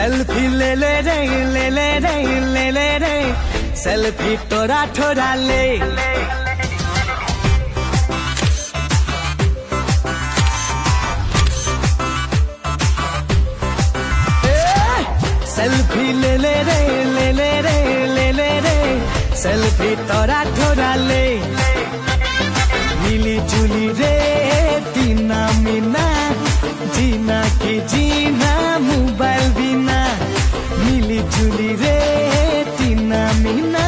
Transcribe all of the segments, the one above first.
selfie ले ले रे ले ले रे ले ले रे सेल्फी तोरा ठोरा ले सेल्फी ले ले रे ले ले रे ले ले रे सेल्फी तोरा ठोरा ले मिली जुली रे तीना मीना जीना की जीना मोबाइल बिना मिली जुली रे तीना मीना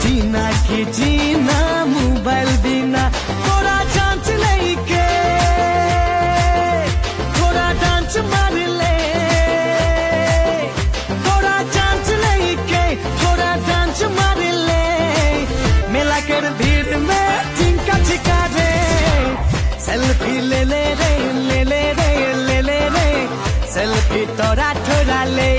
जीना की जीना मोबाइल बिना थोड़ा चांस लेके थोड़ा डांस मार ले थोड़ा चांस लेके थोड़ा डांस मार ले मेला कर भीड़ में चिंका चिका रे सेल्फी ले ले रे ले ले रे ले ले रे सेल्फी तोरा ठोरा ले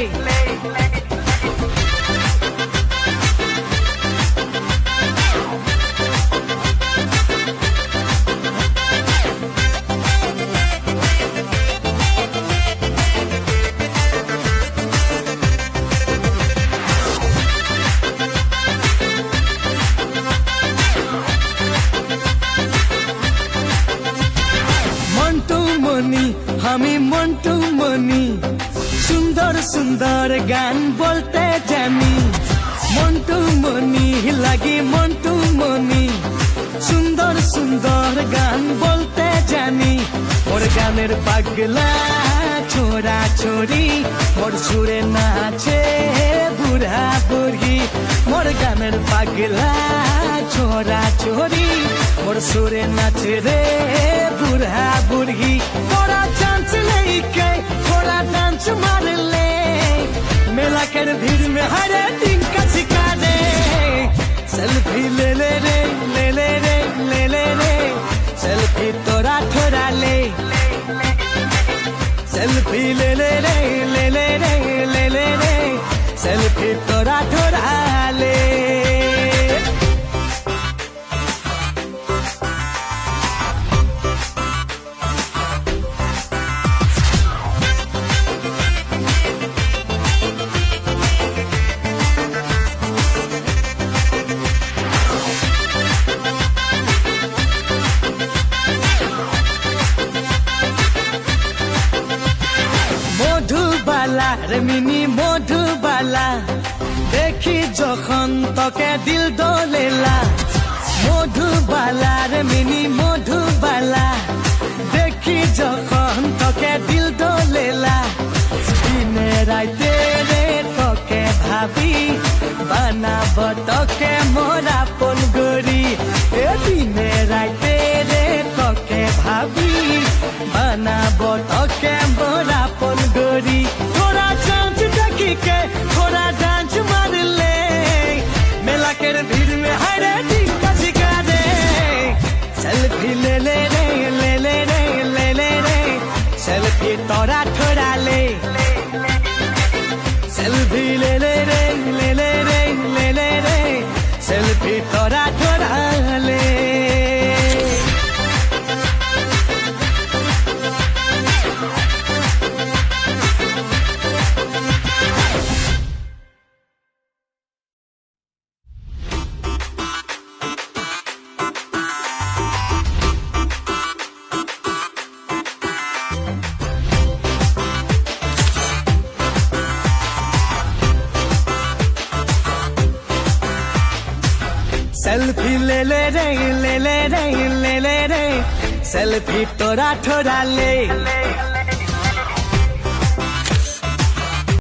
আমি মন্টু মনি সুন্দর সুন্দর গান বলতে জানি মন্টু মনি লাগি মন্টু মনি সুন্দর সুন্দর গান বলতে জানি মোর গানের পাগলা ছোড়া ছোড়ি মোর সুরে নাচে বুড়া বুড়ি মোর গানের পাগলা ছোড়া ছোড়ি মোর সুরে নাচে রে बुढ़ा बुढ़ी थोड़ा चांस लेके थोड़ा डांस मार ले मेला कर भीड़ में हरे दिन का सिखा दे सेल्फी ले ले रे ले ले रे ले ले रे सेल्फी तोरा ठोरा ले सेल्फी ले ले रे ले ले रे ले ले रे सेल्फी तोरा ठोरा ले रे मिनी मधुबाला देखी जखन तके दिल दोलेला मधुबाला रे मिनी मधुबाला देखी जखन तके दिल दोलेला दिने राते रे तके भाबी बानाब तके मोरा पनगरी ए दिने राते रे तके भाबी बानाब तके मोरा पनगरी थोड़ा चांस देखी के थोड़ा डांस मार ले मेला कर भीड़ में हरे दिन का सिखा दे सेल्फी ले ले रे ले ले रे ले ले रे सेल्फी तोरा ठोरा ले सेल्फी ले ले रे ले ले रे ले ले रे सेल्फी तोरा ठोरा ले सेल्फी ले ले रे ले ले रे ले ले रे सेल्फी तोरा ठोरा ले